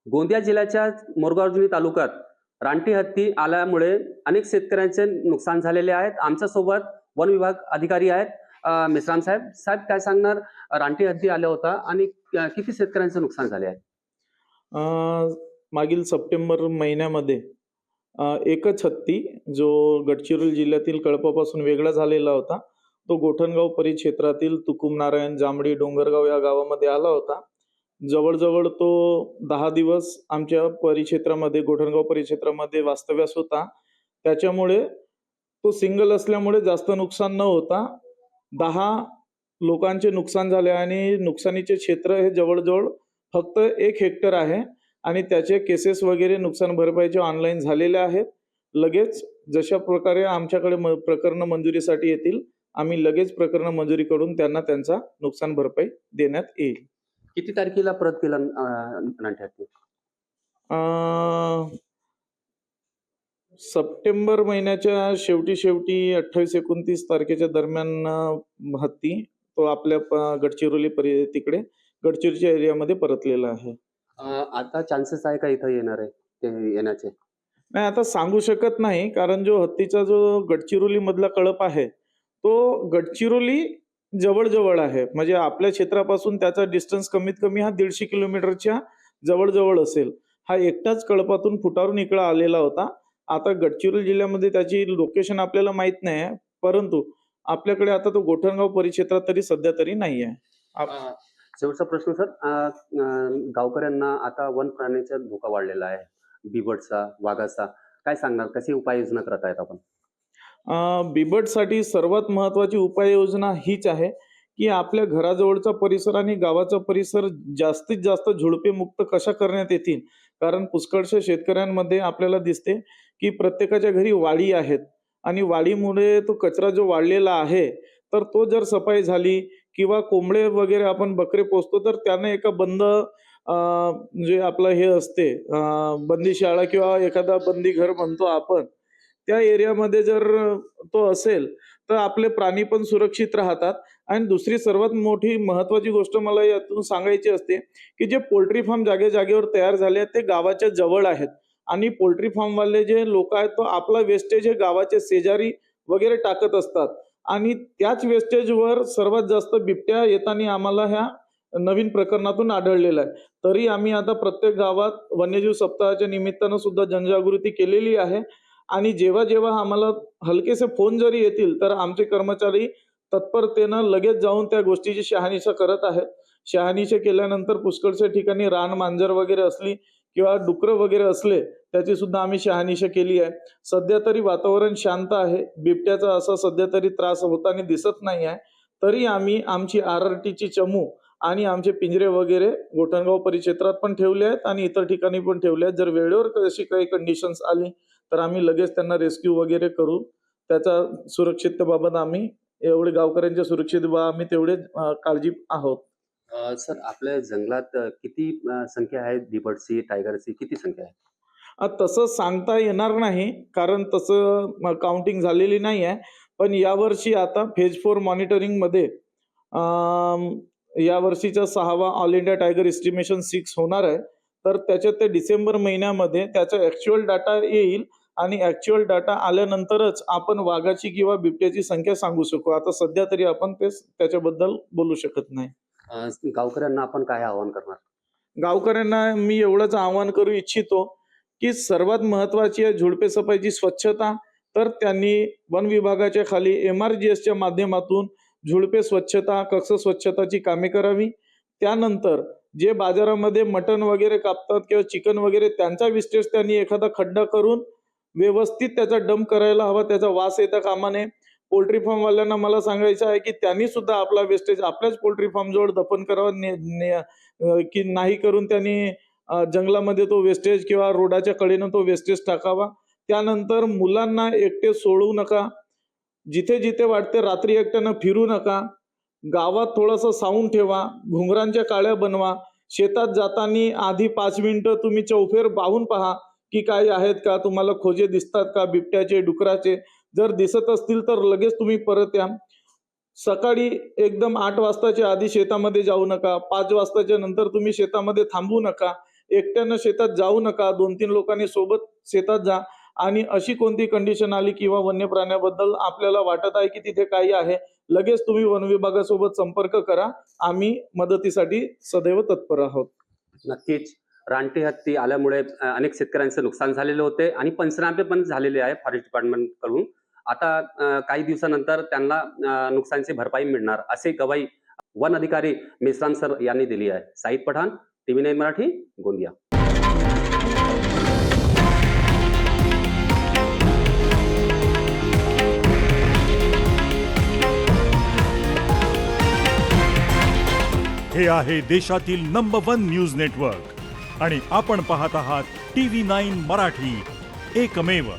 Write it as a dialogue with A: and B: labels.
A: गोंदिया जिल्ह्याच्या मोरगाव तालुक्यात रानटी हत्ती आल्यामुळे अनेक शेतकऱ्यांचे नुकसान झालेले आहेत. आमच्यासोबत वन विभाग अधिकारी आहेत. मेश्राम साहेब. साहेब काय सांगणार? रानटी हत्ती आल्या होता आणि किती शेतकऱ्यांचे नुकसान झाले आहे?
B: अ, मागील सप्टेंबर महिन्यामध्ये एकच हत्ती जो गडचिरोली जिल्ह्यातील कळपापासून वेगळा झालेला होता. तो गोठणगाव परिक्षेत्रातील तुकुम नारायण, जांभडी, डोंगरगाव या गावामध्ये आला होता. जवळ-जवळ तो 10 दिवस आमच्या परिक्षेत्रामध्ये, गोठणगाव परिक्षेत्रामध्ये वास्तव्यास होता. त्याच्यामुळे तो सिंगल असल्यामुळे जास्त नुकसान न होता 10 लोकांचे नुकसान झाले आणि नुकसानीचे क्षेत्र हे जवळ-जवळ फक्त 1 हेक्टर आहे आणि त्याचे केसेस वगैरे नुकसान भरपाईचे ऑनलाईन झालेले आहेत. लगेच जशा प्रकारे आमच्याकडे प्रकरणं मंजुरीसाठी येतील, आम्ही लगेच प्रकरणं मंजुरी करून त्यांना त्यांचा नुकसान भरपाई देण्यात येईल.
A: किती तारखेला परत केला रानटी हत्ती?
B: अ, सप्टेंबर महिन्याच्या शेवटी 28-29 तारखेच्या दरम्यान हत्ती तो आपल्या तिकडे गडचिरोलीच्या एरियामध्ये परतलेला आहे.
A: आता चान्सेस आहे का इथं येणार आहे ते येण्याचे?
B: नाही, आता सांगू शकत नाही, कारण जो हत्तीचा जो गडचिरोली मधला कळप आहे, तो गडचिरोली जवळ-जवळ आहे. म्हणजे आपल्या क्षेत्रापासून त्याचा डिस्टन्स कमीत कमी हा 150 किलोमीटरच्या जवळ-जवळ असेल. हा एकटाच कळपातून फुटारून इकडं आलेला होता. आता गडचिरोली जिल्ह्यामध्ये त्याची लोकेशन आपल्याला माहीत नाही आहे, परंतु आपल्याकडे आता तो गोठणगाव परिक्षेत्रात तरी सध्या तरी नाही आहे.
A: अ, शेवटचा प्रश्न सर. गावकऱ्यांना आता वन प्राण्याचा धोका वाढलेला आहे. बिबटचा, वाघाचा. काय सांगणार? कशी उपाययोजना करत आहेत आपण?
B: बिबटसाठी सर्वात महत्त्वाची उपाययोजना हीच आहे, की आपल्या घराजवळचा परिसर आणि गावाचा परिसर जास्तीत जास्त झुडपेमुक्त कशा करण्यात येतील. कारण पुष्कळशा शेतकऱ्यांमध्ये आपल्याला दिसते, की प्रत्येकाच्या घरी वाडी आहेत आणि वाडीमुळे तो कचरा जो वाढलेला आहे, तर तो जर सफाई झाली किंवा कोंबडे वगैरे आपण बकरे पोसतो, तर त्याने एका बंद जे आपलं हे असते बंदीशाळा किंवा एखादा बंदी घर म्हणतो आपण, त्या एरियामध्ये जर तो असेल, तर आपले प्राणी पण सुरक्षित राहतात. आणि दुसरी सर्वात मोठी महत्त्वाची गोष्ट मला यातून सांगायची असते, की जे पोल्ट्री फार्म जागेवर तयार झाले आहेत, ते गावाच्या जवळ आहेत आणि पोल्ट्री फार्मवाले जे लोकं आहेत, तो आपला वेस्टेज हे गावाच्या शेजारी वगैरे टाकत असतात आणि त्याच वेस्टेजवर सर्वात जास्त बिबट्या येताना आम्हाला ह्या नवीन प्रकरणातून आढळलेला आहे. तरी आम्ही आता प्रत्येक गावात वन्यजीव सप्ताहाच्या निमित्तानं सुद्धा जनजागृती केलेली आहे आणि जेव्हा आम्हाला हलकेसे फोन जरी येतील, तर आमचे कर्मचारी तत्परतेनं लगेच जाऊन त्या गोष्टीची शहानिशा करत आहेत. शहानिशा केल्यानंतर पुष्कळशा ठिकाणी रान मांजर वगैरे असली किंवा डुकरं वगैरे असले, त्याची सुद्धा आम्ही शहानिशा केली आहे. सध्या तरी वातावरण शांत आहे. बिबट्याचा असा सध्या तरी त्रास होताना दिसत नाही आहे. तरी आम्ही आमची RRTची चमू आणि आमचे पिंजरे वगैरे गोठणगाव परिक्षेत्रात पण ठेवले आहेत आणि इतर ठिकाणी पण ठेवले आहेत. जर वेळेवर अशी काही कंडिशन्स आली, तर आम्ही लगेच त्यांना रेस्क्यू वगैरे करू. त्याच्या सुरक्षिततेबाबत आम्ही एवढे गावकऱ्यांच्या सुरक्षिततेबाबत आम्ही तेवढे काळजी आहोत.
A: सर आपल्या जंगलात किती संख्या आहे बिबटची, टायगरची किती संख्या आहे?
B: तसं सांगता येणार नाही, कारण तसं काउंटिंग झालेली नाही आहे. पण यावर्षी आता फेज 4 मॉनिटरिंगमध्ये यावर्षीचा 6वा ऑल इंडिया टायगर एस्टिमेशन 6 होणार आहे. तर त्याच्यात ते डिसेंबर महिन्यामध्ये त्याचा ॲक्चुअल डाटा येईल आणि ॲक्चुअल डाटा आल्यानंतरच आपण वाघाची किंवा बिबट्याची संख्या सांगू शकू. आता सध्या तरी आपण त्याच्याबद्दल बोलू शकत नाही.
A: गावकऱ्यांना आपण काय आवाहन करणार?
B: गावकऱ्यांना मी एवढंच आवाहन करू इच्छितो, की सर्वात महत्त्वाची आहे झुडपे सफाईची स्वच्छता. तर त्यांनी वन विभागाच्या खाली MRGSच्या माध्यमातून झुडपे स्वच्छता, कक्ष स्वच्छताची कामे करावी. त्यानंतर जे बाजारामध्ये मटण वगैरे कापतात किंवा चिकन वगैरे त्यांचा वेस्टेज त्यांनी एखादा खड्डा करून व्यवस्थित त्याचा डंप करायला हवा. त्याचा वास येता कामा नये. पोल्ट्री फार्मवाल्यांना मला सांगायचं आहे, की त्यांनी सुद्धा आपला वेस्टेज आपल्याच पोल्ट्री फार्मजवळ दफन करावं, की नाही करून त्यांनी जंगलामध्ये तो वेस्टेज किंवा रोडाच्या कडेनं तो वेस्टेज टाकावा. त्यानंतर मुलांना एकटे सोडू नका. जिथे-जिथे वाटते रात्री एकट्यानं फिरू नका. गावात थोडंसं साऊंड ठेवा. घुंगरांच्या काड्या बनवा. शेतात जाताना आधी 5 मिनिटं तुम्ही चौफेर पाहून पहा, की काही आहेत का? तुम्हाला खोजे दिसतात का बिबट्याचे, डुकराचे? जर दिसत असतील तर लगेच तुम्ही परत या. सकाळी एकदम 8 वाजताच्या आधी शेतामध्ये जाऊ नका. 5 वाजताच्या नंतर तुम्ही शेतामध्ये थांबू नका. एकट्यानं शेतात जाऊ नका, 2-3 लोकांनी सोबत शेतात जा. आणि अशी कोणती कंडिशन आली किंवा वन्य प्राण्याबद्दल आपल्याला वाटत आहे की तिथे काही आहे, लगेच तुम्ही वन विभागासोबत संपर्क करा. आम्ही मदतीसाठी सदैव तत्पर आहोत.
A: नक्कीच रानटी हत्ती आल्यामुळे अनेक शेतकऱ्यांचे नुकसान झालेले होते आणि पंचनामे पण झालेले आहे फॉरेस्ट डिपार्टमेंट कडून. आता काही दिवसानंतर त्यांना नुकसानची भरपाई मिळणार असे गवाही वन अधिकारी मेश्राम सर यांनी दिली आहे. साईद पठाण, TV9 मराठी, गोंदिया.
C: हे आहे देशातील नंबर 1 न्यूज नेटवर्क आणि आपण पाहत आहात TV9 मराठी, एकमेव.